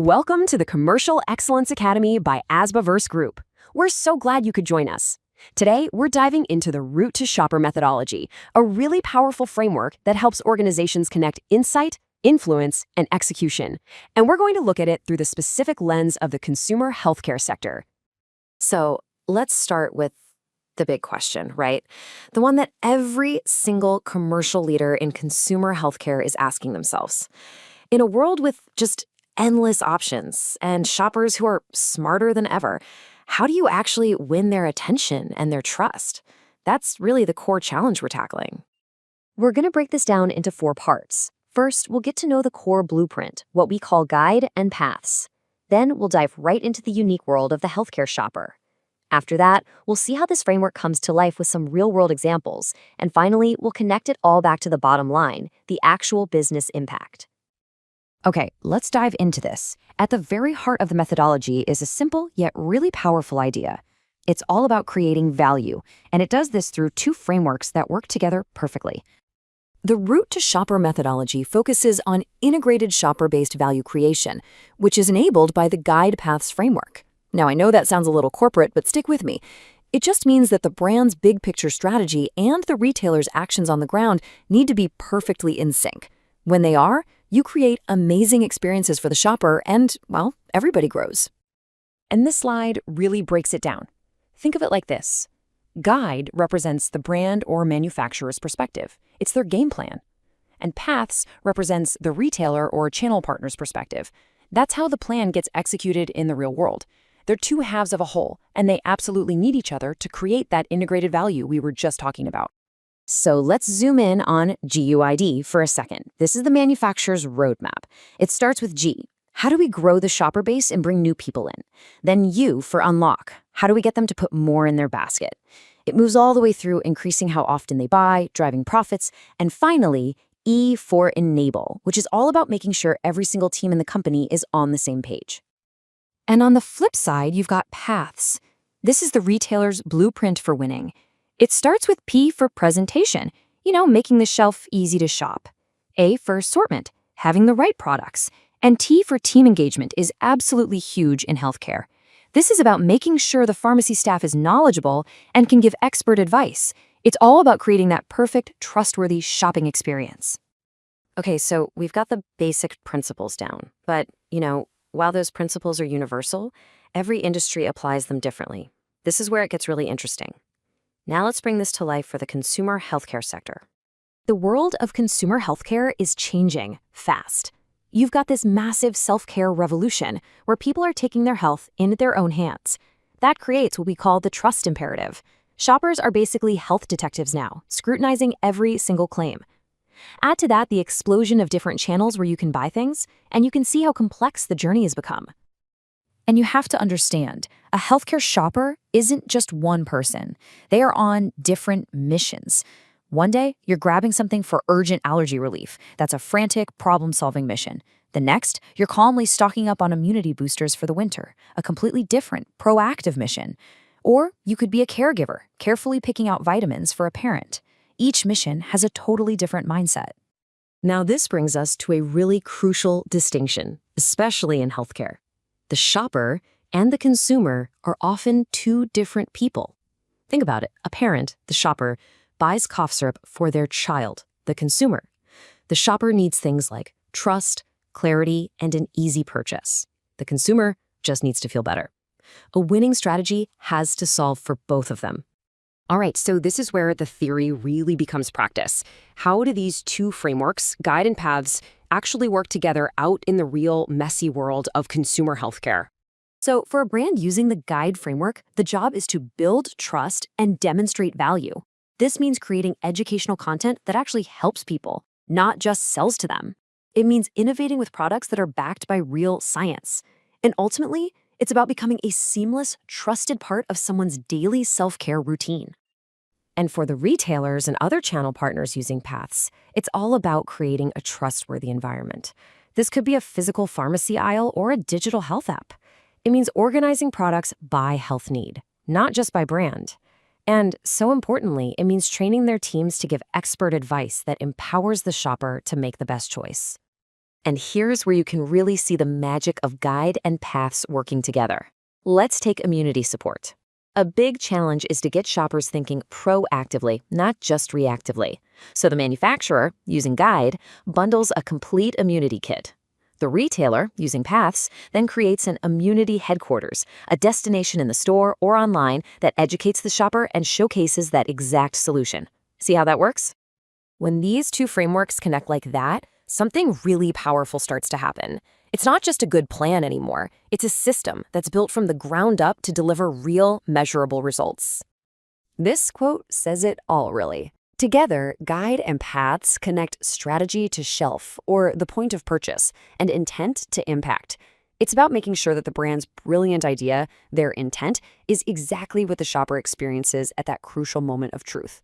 Welcome to the Commercial Excellence Academy by Asbiverse Group. We're so glad you could join us. Today, we're diving into the route to shopper methodology, a really powerful framework that helps organizations connect insight, influence, and execution. And we're going to look at it through the specific lens of the consumer healthcare sector. So let's start with the big question, right? The one that every single commercial leader in consumer healthcare is asking themselves. In a world with just endless options and shoppers who are smarter than ever, how do you actually win their attention and their trust? That's really the core challenge we're tackling. We're going to break this down into 4 parts. First, we'll get to know the core blueprint, what we call guide and paths. Then we'll dive right into the unique world of the healthcare shopper. After that, we'll see how this framework comes to life with some real-world examples. And finally, we'll connect it all back to the bottom line, the actual business impact. Okay, let's dive into this. At the very heart of the methodology is a simple yet really powerful idea. It's all about creating value, and it does this through 2 frameworks that work together perfectly. The route to shopper methodology focuses on integrated shopper-based value creation, which is enabled by the Guide Paths framework. Now, I know that sounds a little corporate, but stick with me. It just means that the brand's big picture strategy and the retailer's actions on the ground need to be perfectly in sync. When they are, you create amazing experiences for the shopper and, well, everybody grows. And this slide really breaks it down. Think of it like this. Guide represents the brand or manufacturer's perspective. It's their game plan. And Paths represents the retailer or channel partner's perspective. That's how the plan gets executed in the real world. They're 2 halves of a whole, and they absolutely need each other to create that integrated value we were just talking about. So let's zoom in on GUID for a second. This is the manufacturer's roadmap. It starts with G. How do we grow the shopper base and bring new people in? Then U for unlock. How do we get them to put more in their basket? It moves all the way through increasing how often they buy, driving profits, and finally, E for enable, which is all about making sure every single team in the company is on the same page. And on the flip side, you've got paths. This is the retailer's blueprint for winning. It starts with P for presentation, making the shelf easy to shop. A for assortment, having the right products. And T for team engagement is absolutely huge in healthcare. This is about making sure the pharmacy staff is knowledgeable and can give expert advice. It's all about creating that perfect, trustworthy shopping experience. Okay, so we've got the basic principles down. But, while those principles are universal, every industry applies them differently. This is where it gets really interesting. Now let's bring this to life for the consumer healthcare sector. The world of consumer healthcare is changing fast. You've got this massive self-care revolution where people are taking their health into their own hands. That creates what we call the trust imperative. Shoppers are basically health detectives now, scrutinizing every single claim. Add to that the explosion of different channels where you can buy things, and you can see how complex the journey has become. And you have to understand, a healthcare shopper isn't just one person. They are on different missions. One day, you're grabbing something for urgent allergy relief. That's a frantic, problem-solving mission. The next, you're calmly stocking up on immunity boosters for the winter, a completely different, proactive mission. Or you could be a caregiver, carefully picking out vitamins for a parent. Each mission has a totally different mindset. Now this brings us to a really crucial distinction, especially in healthcare. The shopper and the consumer are often 2 different people. Think about it. A parent, the shopper, buys cough syrup for their child, the consumer. The shopper needs things like trust, clarity, and an easy purchase. The consumer just needs to feel better. A winning strategy has to solve for both of them. All right, so this is where the theory really becomes practice. How do these 2 frameworks, Guide and Paths, actually work together out in the real, messy world of consumer healthcare? So for a brand using the Guide framework, the job is to build trust and demonstrate value. This means creating educational content that actually helps people, not just sells to them. It means innovating with products that are backed by real science. And ultimately, it's about becoming a seamless, trusted part of someone's daily self-care routine. And for the retailers and other channel partners using Paths, it's all about creating a trustworthy environment. This could be a physical pharmacy aisle or a digital health app. It means organizing products by health need, not just by brand. And so importantly, it means training their teams to give expert advice that empowers the shopper to make the best choice. And here's where you can really see the magic of guide and paths working together. Let's take immunity support. A big challenge is to get shoppers thinking proactively, not just reactively. So the manufacturer, using Guide, bundles a complete immunity kit. The retailer, using Paths, then creates an immunity headquarters, a destination in the store or online that educates the shopper and showcases that exact solution. See how that works? When these two frameworks connect like that, something really powerful starts to happen. It's not just a good plan anymore. It's a system that's built from the ground up to deliver real, measurable results. This quote says it all, really. Together, Guide and Paths connect strategy to shelf, or the point of purchase, and intent to impact. It's about making sure that the brand's brilliant idea, their intent, is exactly what the shopper experiences at that crucial moment of truth.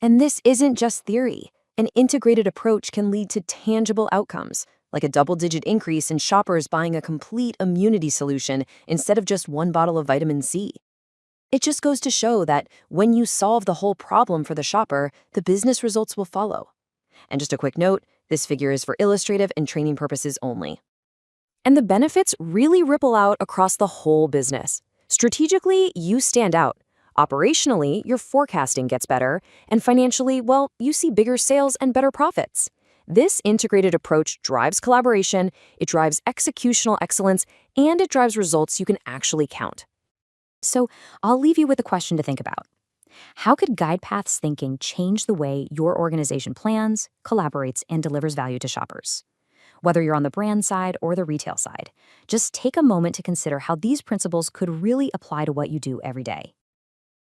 And this isn't just theory. An integrated approach can lead to tangible outcomes, like a double-digit increase in shoppers buying a complete immunity solution instead of just one bottle of vitamin C. It just goes to show that when you solve the whole problem for the shopper, the business results will follow. And just a quick note, this figure is for illustrative and training purposes only. And the benefits really ripple out across the whole business. Strategically, you stand out. Operationally, your forecasting gets better, and financially, well, you see bigger sales and better profits. This integrated approach drives collaboration, it drives executional excellence, and it drives results you can actually count. So I'll leave you with a question to think about. How could GuidePath's thinking change the way your organization plans, collaborates, and delivers value to shoppers? Whether you're on the brand side or the retail side, just take a moment to consider how these principles could really apply to what you do every day.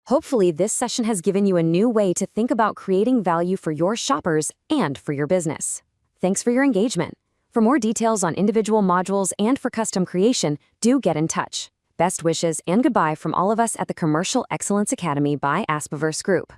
Hopefully, this session has given you a new way to think about creating value for your shoppers and for your business. Thanks for your engagement. For more details on individual modules and for custom creation, do get in touch. Best wishes and goodbye from all of us at the Commercial Excellence Academy by Asbiverse Group.